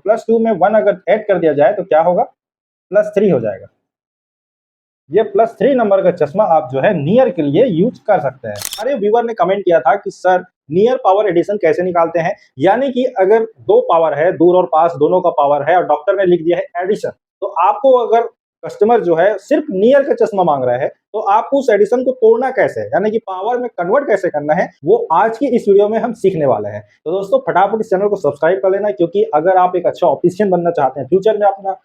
+2 में 1 अगर ऐड कर दिया जाए तो क्या होगा, +3 हो जाएगा। ये +3 नंबर का चश्मा आप जो है नियर के लिए यूज कर सकते हैं। हमारे व्यूअर ने कमेंट किया था कि सर नियर पावर एडिशन कैसे निकालते हैं, यानी कि अगर दो पावर है, दूर और पास दोनों का पावर है और डॉक्टर ने लिख दिया है एडिशन, तो आपको अगर कस्टमर जो है सिर्फ नियर का चश्मा मांग रहा है तो आपको उस एडिशन को तोड़ना कैसे है, यानी कि पावर में कन्वर्ट कैसे करना है, वो आज की इस वीडियो में हम सीखने वाले हैं। तो दोस्तों फटाफट इस चैनल को सब्सक्राइब कर लेना, क्योंकि अगर आप एक अच्छा ऑप्टिशियन बनना चाहते हैं, फ्यूचर में अपना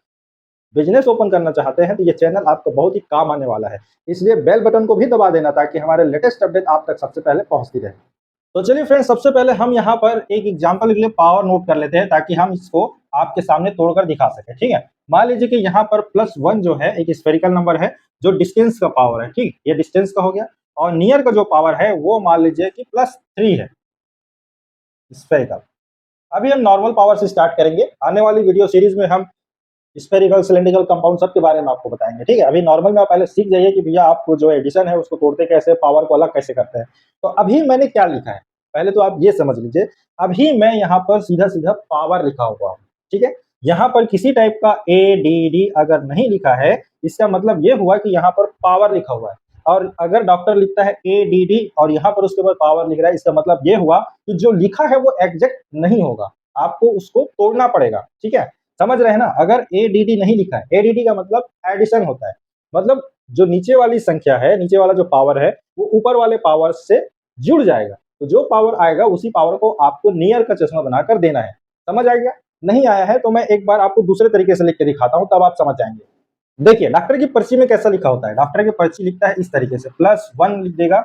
बिजनेस ओपन करना चाहते हैं, तो ये चैनल आपको बहुत ही काम आने वाला है। इसलिए बेल बटन को भी दबा देना ताकि हमारे लेटेस्ट अपडेट आप तक सबसे पहले पहुंचती रहे। तो चलिए फ्रेंड्स, सबसे पहले हम यहाँ पर एक एग्जांपल के लिए पावर नोट कर लेते हैं ताकि हम इसको आपके सामने तोड़कर दिखा सकें। ठीक है, मान लीजिए कि यहाँ पर +1 जो है एक स्फेरिकल नंबर है जो डिस्टेंस का पावर है। ठीक, ये डिस्टेंस का हो गया, और नियर का जो पावर है वो मान लीजिए कि +3 है स्फेरिकल। अभी हम नॉर्मल पावर से स्टार्ट करेंगे, आने वाली वीडियो सीरीज में हम स्फेरिकल, सिलिंड्रिकल, कंपाउंड सब के बारे में आपको बताएंगे। ठीक है, अभी नॉर्मल में आप पहले सीख जाइए कि भैया आपको जो एडिशन है उसको तोड़ते कैसे, पावर को अलग कैसे करते हैं। तो अभी मैंने क्या लिखा है पहले तो आप ये समझ लीजिए। अभी मैं यहाँ पर सीधा सीधा पावर लिखा हुआ हूँ। ठीक है, यहाँ पर किसी टाइप का ADD अगर नहीं लिखा है, इसका मतलब ये हुआ कि यहाँ पर पावर लिखा हुआ है। और अगर डॉक्टर लिखता है ADD और यहाँ पर उसके बाद पावर लिख रहा है, इसका मतलब ये हुआ कि जो लिखा है वो एग्जैक्ट नहीं होगा, आपको उसको तोड़ना पड़ेगा। ठीक है, समझ रहे हैं ना। अगर ADD नहीं लिखा है, ADD का मतलब एडिशन होता है, मतलब जो नीचे वाली संख्या है, नीचे वाला जो पावर है वो ऊपर वाले पावर से जुड़ जाएगा। तो जो पावर आएगा उसी पावर को आपको नियर का चश्मा बनाकर देना है। समझ आ गया? नहीं आया है तो मैं एक बार आपको दूसरे तरीके से लिख के दिखाता हूं, तब आप समझ जाएंगे। देखिए डॉक्टर की पर्ची में कैसा लिखा होता है, डॉक्टर की पर्ची लिखता है इस तरीके से, +1 लिख देगा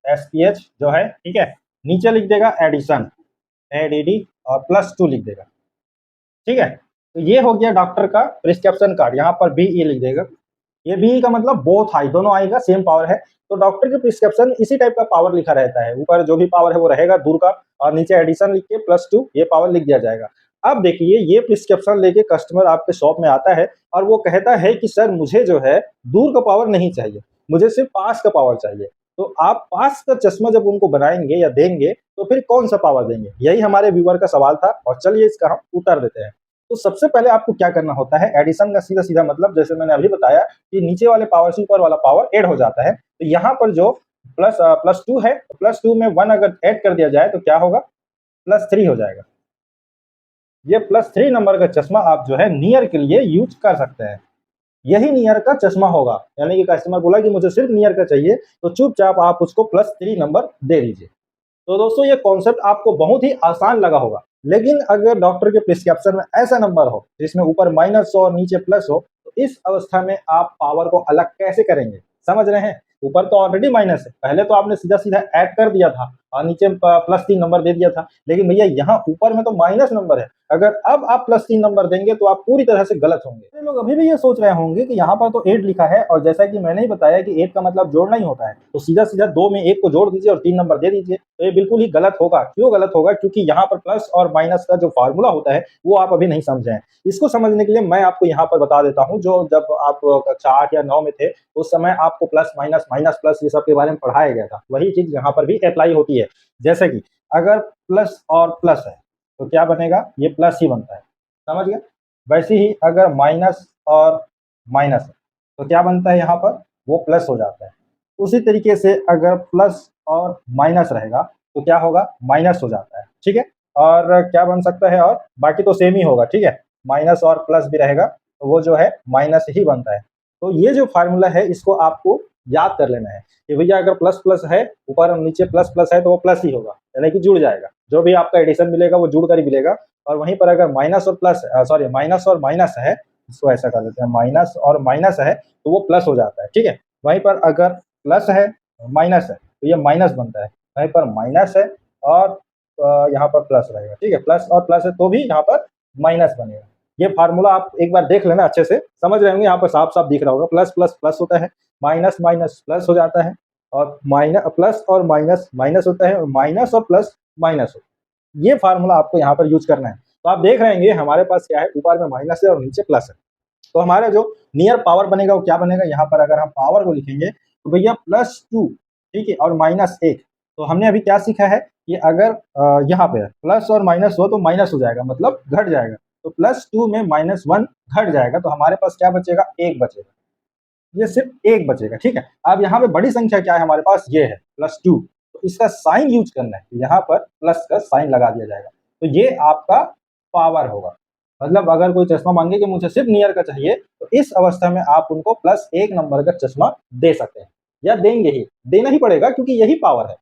SPH जो है, ठीक है, नीचे लिख देगा एडिशन ADD और +2 लिख देगा। ठीक है, तो ये हो गया डॉक्टर का प्रिस्क्रिप्शन कार्ड। यहाँ पर BE लिख देगा, ये BE का मतलब बोथ आई, दोनों आई का सेम पावर है। तो डॉक्टर के प्रिस्क्रिप्शन इसी टाइप का पावर लिखा रहता है, ऊपर जो भी पावर है वो रहेगा दूर का, और नीचे एडिशन लिख के +2 ये पावर लिख दिया जाएगा। अब देखिए ये प्रिस्क्रिप्शन लेके कस्टमर आपके शॉप में आता है और वो कहता है कि सर मुझे जो है दूर का पावर नहीं चाहिए, मुझे सिर्फ पास का पावर चाहिए। तो आप पास का चश्मा जब उनको बनाएंगे या देंगे तो फिर कौन सा पावर देंगे, यही हमारे व्यूअर का सवाल था, और चलिए इसका हम उत्तर देते हैं। तो सबसे पहले आपको क्या करना होता है, एडिशन का सीधा सीधा मतलब जैसे मैंने अभी बताया कि नीचे वाले पावर से ऊपर वाला पावर ऐड हो जाता है। तो यहाँ पर जो +2 है, +2 में 1 अगर ऐड कर दिया जाए तो क्या होगा, +3 हो जाएगा। ये +3 नंबर का चश्मा आप जो है नियर के लिए यूज कर सकते हैं, यही नियर का चश्मा होगा। यानी कि कस्टमर बोला कि मुझे सिर्फ नियर का चाहिए, तो चुपचाप आप उसको +3 नंबर दे दीजिए। तो दोस्तों ये कॉन्सेप्ट आपको बहुत ही आसान लगा होगा, लेकिन अगर डॉक्टर के प्रिस्क्रिप्शन में ऐसा नंबर हो जिसमें ऊपर माइनस हो और नीचे प्लस हो, तो इस अवस्था में आप पावर को अलग कैसे करेंगे, समझ रहे हैं। ऊपर तो ऑलरेडी माइनस है, पहले तो आपने सीधा सीधा ऐड कर दिया था और नीचे +3 नंबर दे दिया था, लेकिन भैया यहाँ ऊपर में तो माइनस नंबर है। अगर अब आप +3 नंबर देंगे तो आप पूरी तरह से गलत होंगे। लोग अभी भी ये सोच रहे होंगे कि यहाँ पर तो 8 लिखा है, और जैसा कि मैंने ही बताया कि 8 का मतलब जोड़ना ही होता है, तो सीधा सीधा 2 में 1 को जोड़ दीजिए और 3 नंबर दे दीजिए। तो ये बिल्कुल ही गलत होगा। क्यों गलत होगा? क्योंकि यहाँ पर प्लस और माइनस का जो फार्मूला होता है वो आप अभी नहीं समझे हैं। इसको समझने के लिए मैं आपको यहाँ पर बता देता हूँ, जो जब आप कक्षा 8 या 9 में थे उस समय आपको प्लस माइनस माइनस प्लस ये सब के बारे में पढ़ाया गया था, वही चीज यहाँ पर भी अप्लाई होती है। जैसे कि अगर प्लस और प्लस है तो क्या बनेगा, ये प्लस ही बनता है, समझ गए। वैसे ही अगर माइनस और माइनस है तो क्या बनता है, यहाँ पर वो प्लस हो जाता है। उसी तरीके से अगर प्लस और माइनस रहेगा तो क्या होगा, माइनस हो जाता है। ठीक है, और क्या बन सकता है, और बाकी तो सेम ही होगा। ठीक है, माइनस और प्लस भी रहेगा तो वो जो है माइनस ही बनता है। तो ये जो फार्मूला है इसको आपको याद कर लेना है कि भैया अगर प्लस प्लस है ऊपर और नीचे प्लस प्लस है तो वो प्लस ही होगा, यानी कि जुड़ जाएगा। जो भी आपका एडिशन मिलेगा वो जुड़ कर ही मिलेगा। और वहीं पर अगर माइनस और प्लस, सॉरी माइनस और माइनस है, इसको ऐसा कर देते हैं, माइनस और माइनस है तो वो प्लस हो जाता है। ठीक है, वहीं पर अगर प्लस है माइनस है तो ये माइनस बनता है, वहीं पर माइनस है और यहाँ पर प्लस रहेगा। ठीक है, प्लस और प्लस है तो भी यहाँ पर माइनस बनेगा। ये फार्मूला आप एक बार देख लेना, अच्छे से समझ रहे होंगे, यहाँ पर साफ साफ दिख रहा होगा। प्लस प्लस प्लस होता है, माइनस माइनस प्लस हो जाता है, और माइनस प्लस और माइनस माइनस होता है, और माइनस और प्लस माइनस होता है। ये फार्मूला आपको यहाँ पर यूज करना है। तो आप देख रहे हैं हमारे पास क्या है, ऊपर में माइनस है और नीचे प्लस है। तो हमारा जो नियर पावर बनेगा वो क्या बनेगा, यहाँ पर अगर हम पावर को लिखेंगे तो भैया +2, ठीक है, और -1। तो हमने अभी क्या सीखा है कि अगर यहाँ पे प्लस और माइनस हो तो माइनस हो जाएगा, मतलब घट जाएगा। तो +2 में -1 घट जाएगा, तो हमारे पास क्या बचेगा? 1 बचेगा। ये सिर्फ 1 बचेगा, ठीक है। अब यहाँ पे बड़ी संख्या क्या है हमारे पास? ये है +2, तो इसका साइन यूज करना है, यहाँ पर प्लस का साइन लगा दिया जाएगा। तो ये आपका पावर होगा। मतलब अगर कोई चश्मा मांगे कि मुझे सिर्फ नियर का चाहिए, तो इस अवस्था में आप उनको +1 नंबर का चश्मा दे सकते हैं, या देंगे ही, देना ही पड़ेगा क्योंकि यही पावर है।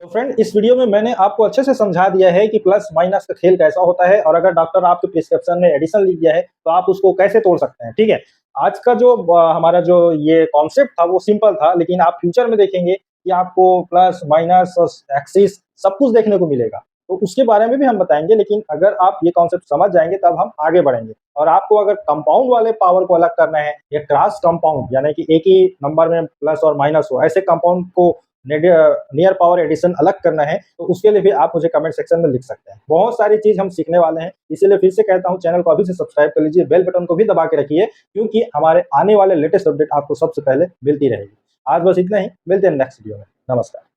तो फ्रेंड, इस वीडियो में मैंने आपको अच्छे से समझा दिया है कि प्लस माइनस का खेल कैसा होता है, और अगर डॉक्टर आपके प्रिस्क्रिप्शन में एडिशन लिख दिया है तो आप उसको कैसे तोड़ सकते हैं, ठीक है। आज का जो हमारा जो ये कॉन्सेप्ट था वो सिंपल था, लेकिन आप फ्यूचर में देखेंगे कि आपको प्लस माइनस और एक्सिस सब कुछ देखने को मिलेगा, तो उसके बारे में भी हम बताएंगे। लेकिन अगर आप ये कॉन्सेप्ट समझ जाएंगे तब हम आगे बढ़ेंगे। और आपको अगर कंपाउंड वाले पावर को अलग करना है, या क्रॉस कंपाउंड यानी कि एक ही नंबर में प्लस और माइनस हो, ऐसे कंपाउंड को नियर पावर एडिशन अलग करना है, तो उसके लिए भी आप मुझे कमेंट सेक्शन में लिख सकते हैं। बहुत सारी चीज हम सीखने वाले हैं, इसीलिए फिर से कहता हूं, चैनल को अभी से सब्सक्राइब कर लीजिए, बेल बटन को भी दबा के रखिए, क्योंकि हमारे आने वाले लेटेस्ट अपडेट आपको सबसे पहले मिलती रहेगी। आज बस इतना ही, मिलते हैं नेक्स्ट वीडियो में। नमस्कार।